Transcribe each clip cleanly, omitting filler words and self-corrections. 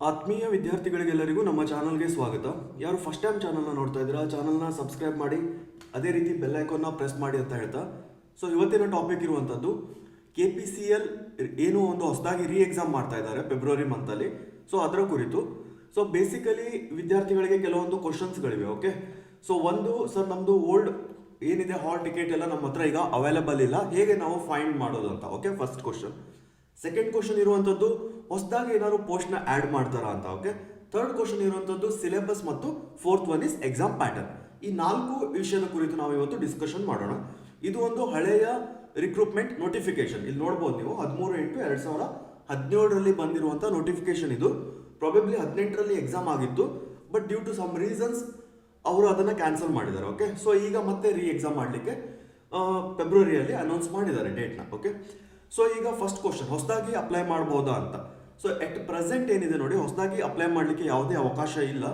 ಆತ್ಮೀಯ ವಿದ್ಯಾರ್ಥಿಗಳಿಗೆಲ್ಲರಿಗೂ ನಮ್ಮ ಚಾನಲ್ಗೆ ಸ್ವಾಗತ. ಯಾರು ಫಸ್ಟ್ ಟೈಮ್ ಚಾನಲ್ನ ನೋಡ್ತಾ ಇದ್ದೀರಾ, ಚಾನಲ್ನ ಸಬ್ಸ್ಕ್ರೈಬ್ ಮಾಡಿ, ಅದೇ ರೀತಿ ಬೆಲ್ ಐಕಾನ್ನ ಪ್ರೆಸ್ ಮಾಡಿ ಅಂತ ಹೇಳ್ತಾ. ಸೊ ಇವತ್ತಿನ ಟಾಪಿಕ್ ಇರುವಂಥದ್ದು KPCL ಏನು ಒಂದು ಹೊಸದಾಗಿ ಎಕ್ಸಾಮ್ ಮಾಡ್ತಾ ಇದ್ದಾರೆ ಫೆಬ್ರವರಿ ಮಂತಲ್ಲಿ. ಸೊ ಅದರ ಕುರಿತು. ಸೊ ಬೇಸಿಕಲಿ ವಿದ್ಯಾರ್ಥಿಗಳಿಗೆ ಕೆಲವೊಂದು ಕ್ವಶನ್ಸ್ಗಳಿವೆ. ಓಕೆ, ಸೊ ಒಂದು ಸರ್ ನಮ್ಮದು ಓಲ್ಡ್ ಏನಿದೆ ಹಾಲ್ ಟಿಕೆಟ್ ಎಲ್ಲ ನಮ್ಮ ಹತ್ರ ಈಗ ಅವೈಲೇಬಲ್ ಇಲ್ಲ, ಹೇಗೆ ನಾವು ಫೈಂಡ್ ಮಾಡೋದು ಅಂತ. Okay, first question. Second question ಇರುವಂಥದ್ದು ಹೊಸದಾಗಿ ಏನಾದ್ರು ಪೋಸ್ಟ್ನ ಆ್ಯಡ್ ಮಾಡ್ತಾರಾ ಅಂತ. ಓಕೆ, ಥರ್ಡ್ ಕ್ವಶನ್ ಇರುವಂಥದ್ದು ಸಿಲೆಬಸ್ ಮತ್ತು fourth one is exam pattern. ಈ 4 ವಿಷಯದ ಕುರಿತು ನಾವು ಇವತ್ತು ಡಿಸ್ಕಷನ್ ಮಾಡೋಣ. ಇದು ಒಂದು ಹಳೆಯ ರಿಕ್ರೂಟ್ಮೆಂಟ್ ನೋಟಿಫಿಕೇಶನ್. ಇಲ್ಲಿ ನೋಡ್ಬೋದು ನೀವು 13/8/2017 ಬಂದಿರುವಂಥ ನೋಟಿಫಿಕೇಶನ್. ಇದು ಪ್ರಾಬಬ್ಲಿ 18ರಲ್ಲಿ ಎಕ್ಸಾಮ್ ಆಗಿತ್ತು, but due to some reasons ಅವರು ಅದನ್ನು ಕ್ಯಾನ್ಸಲ್ ಮಾಡಿದ್ದಾರೆ. ಓಕೆ, ಸೊ ಈಗ ಮತ್ತೆ ಎಕ್ಸಾಮ್ ಮಾಡಲಿಕ್ಕೆ ಫೆಬ್ರವರಿಯಲ್ಲಿ ಅನೌನ್ಸ್ ಮಾಡಿದ್ದಾರೆ ಡೇಟ್ನ. ಓಕೆ, ಸೊ ಈಗ ಫಸ್ಟ್ ಕ್ವಶನ್, ಹೊಸದಾಗಿ ಅಪ್ಲೈ ಮಾಡ್ಬೋದಾ ಅಂತ. ಸೊ ಎಟ್ ಪ್ರೆಸೆಂಟ್ ಏನಿದೆ ನೋಡಿ, ಹೊಸದಾಗಿ ಅಪ್ಲೈ ಮಾಡಲಿಕ್ಕೆ ಯಾವುದೇ ಅವಕಾಶ ಇಲ್ಲ.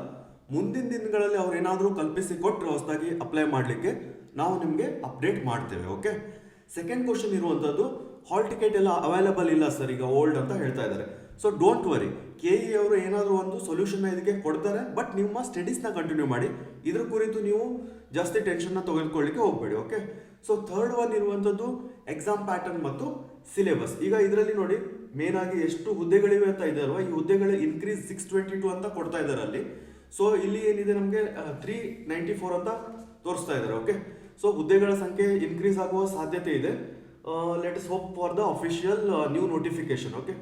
ಮುಂದಿನ ದಿನಗಳಲ್ಲಿ ಅವ್ರು ಏನಾದರೂ ಕಲ್ಪಿಸಿ ಕೊಟ್ಟರೆ ಹೊಸದಾಗಿ ಅಪ್ಲೈ ಮಾಡಲಿಕ್ಕೆ ನಾವು ನಿಮಗೆ ಅಪ್ಡೇಟ್ ಮಾಡ್ತೇವೆ. ಓಕೆ, ಸೆಕೆಂಡ್ ಕ್ವಶನ್ ಇರುವಂಥದ್ದು ಹಾಲ್ ಟಿಕೆಟ್ ಎಲ್ಲ ಅವೈಲೇಬಲ್ ಇಲ್ಲ ಸರ್ ಈಗ ಓಲ್ಡ್ ಅಂತ ಹೇಳ್ತಾ ಇದ್ದಾರೆ. ಸೊ ಡೋಂಟ್ ವರಿ, KE ಅವರು ಏನಾದರೂ ಒಂದು ಸೊಲ್ಯೂಷನ್ ಇದಕ್ಕೆ ಕೊಡ್ತಾರೆ, ಬಟ್ ನಿಮ್ಮ ಸ್ಟಡೀಸ್ನ ಕಂಟಿನ್ಯೂ ಮಾಡಿ. ಇದ್ರ ಕುರಿತು ನೀವು ಜಾಸ್ತಿ ಟೆನ್ಷನ್ನ ತೆಗೆದುಕೊಳ್ಳಿಕ್ಕೆ ಹೋಗಬೇಡಿ. ಓಕೆ, ಸೊ ಥರ್ಡ್ ಒನ್ ಇರುವಂಥದ್ದು ಎಕ್ಸಾಮ್ ಪ್ಯಾಟರ್ನ್ ಮತ್ತು ಸಿಲೆಬಸ್. ಈಗ ಇದರಲ್ಲಿ ನೋಡಿ ಮೇನ್ ಆಗಿ ಎಷ್ಟು ಹುದ್ದೆಗಳಿವೆ ಅಂತ ಇದೆ ಅಲ್ವಾ, ಈ ಹುದ್ದೆಗಳ ಇನ್ಕ್ರೀಸ್ 622 ಅಂತ ಕೊಡ್ತಾ ಇದ್ದಾರೆ ಅಲ್ಲಿ. ಸೊ ಇಲ್ಲಿ ಏನಿದೆ ನಮಗೆ 394 ಅಂತ ತೋರಿಸ್ತಾ ಇದ್ದಾರೆ. ಓಕೆ, ಸೊ ಹುದ್ದೆಗಳ ಸಂಖ್ಯೆ ಇನ್ಕ್ರೀಸ್ ಆಗುವ ಸಾಧ್ಯತೆ ಇದೆ. Let us hope for the official new notification. Okay,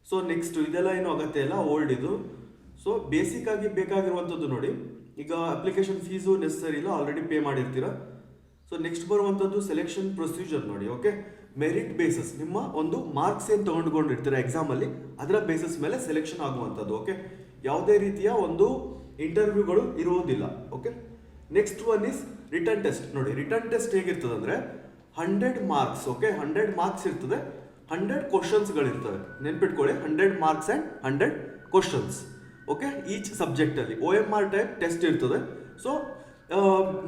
so next ಇದೆಲ್ಲ ಏನು ಅಗತ್ಯ ಇಲ್ಲ, ಓಲ್ಡ್ ಇದು. ಸೊ ಬೇಸಿಕ್ ಆಗಿ ಬೇಕಾಗಿರುವಂಥದ್ದು ನೋಡಿ, ಈಗ ಅಪ್ಲಿಕೇಶನ್ ಫೀಸು ನೆಸಸರಿ ಇಲ್ಲ, ಆಲ್ರೆಡಿ ಪೇ ಮಾಡಿರ್ತೀರಾ. ಸೊ ನೆಕ್ಸ್ಟ್ ಬರುವಂಥದ್ದು ಸೆಲೆಕ್ಷನ್ ಪ್ರೊಸೀಜರ್ ನೋಡಿ. ಓಕೆ, ಮೆರಿಟ್ ಬೇಸಿಸ್, ನಿಮ್ಮ ಒಂದು ಮಾರ್ಕ್ಸ್ ಏನು ತಗೊಂಡ್ಕೊಂಡಿರ್ತೀರ ಎಕ್ಸಾಮಲ್ಲಿ, ಅದರ ಬೇಸಿಸ್ ಮೇಲೆ ಸೆಲೆಕ್ಷನ್ ಆಗುವಂಥದ್ದು. ಓಕೆ, ಯಾವುದೇ ರೀತಿಯ ಒಂದು ಇಂಟರ್ವ್ಯೂಗಳು ಇರುವುದಿಲ್ಲ. Okay, next one is written test. ನೋಡಿ ರಿಟರ್ನ್ ಟೆಸ್ಟ್ ಹೇಗಿರ್ತದೆ ಅಂದರೆ 100 ಮಾರ್ಕ್ಸ್. ಓಕೆ, 100 ಮಾರ್ಕ್ಸ್ ಇರ್ತದೆ, 100 ಕ್ವಶನ್ಸ್ಗಳಿರ್ತವೆ. ನೆನ್ಪಿಟ್ಕೊಳ್ಳಿ, 100 marks and 100 questions. Okay, each ಸಬ್ಜೆಕ್ಟಲ್ಲಿ OMR ಟೈಪ್ ಟೆಸ್ಟ್ ಇರ್ತದೆ. ಸೊ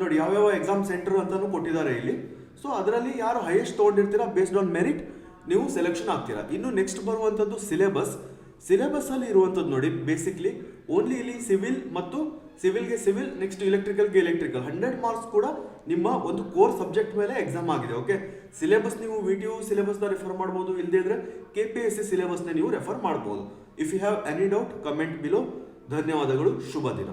ನೋಡಿ ಯಾವ್ಯಾವ ಎಕ್ಸಾಮ್ ಸೆಂಟರ್ ಅಂತಾನು ಕೊಟ್ಟಿದ್ದಾರೆ ಇಲ್ಲಿ. ಸೊ ಅದರಲ್ಲಿ ಯಾರು ಹೈಯೆಸ್ಟ್ ತೊಗೊಂಡಿರ್ತೀರಾ ಬೇಸ್ಡ್ ಆನ್ ಮೆರಿಟ್ ನೀವು ಸೆಲೆಕ್ಷನ್ ಆಗ್ತೀರಾ. ಇನ್ನು ನೆಕ್ಸ್ಟ್ ಬರುವಂಥದ್ದು ಸಿಲೆಬಸ್. ಸಿಲೆಬಸ್ಸಲ್ಲಿ ಇರುವಂಥದ್ದು ನೋಡಿ ಬೇಸಿಕ್ಲಿ ಓನ್ಲಿ ಇಲ್ಲಿ ಸಿವಿಲ್ ಮತ್ತು ಸಿವಿಲ್ಗೆ ಸಿವಿಲ್, ನೆಕ್ಸ್ಟ್ ಇಲೆಕ್ಟ್ರಿಕಲ್ಗೆ ಎಲೆಕ್ಟ್ರಿಕಲ್ 100 ಮಾರ್ಕ್ಸ್ ಕೂಡ ನಿಮ್ಮ ಒಂದು ಕೋರ್ ಸಬ್ಜೆಕ್ಟ್ ಮೇಲೆ ಎಕ್ಸಾಮ್ ಆಗಿದೆ. ಓಕೆ, ಸಿಲೆಬಸ್ ನೀವು VTU ಸಿಲೆಬಸ್ನ ರೆಫರ್ ಮಾಡ್ಬೋದು, ಇಲ್ಲದೇ ಇದ್ರೆ KPSC ಸಿಲೆಬಸ್ನ ನೀವು ರೆಫರ್ ಮಾಡ್ಬೋದು. If you have any doubt comment below. ಧನ್ಯವಾದಗಳು, ಶುಭ ದಿನ.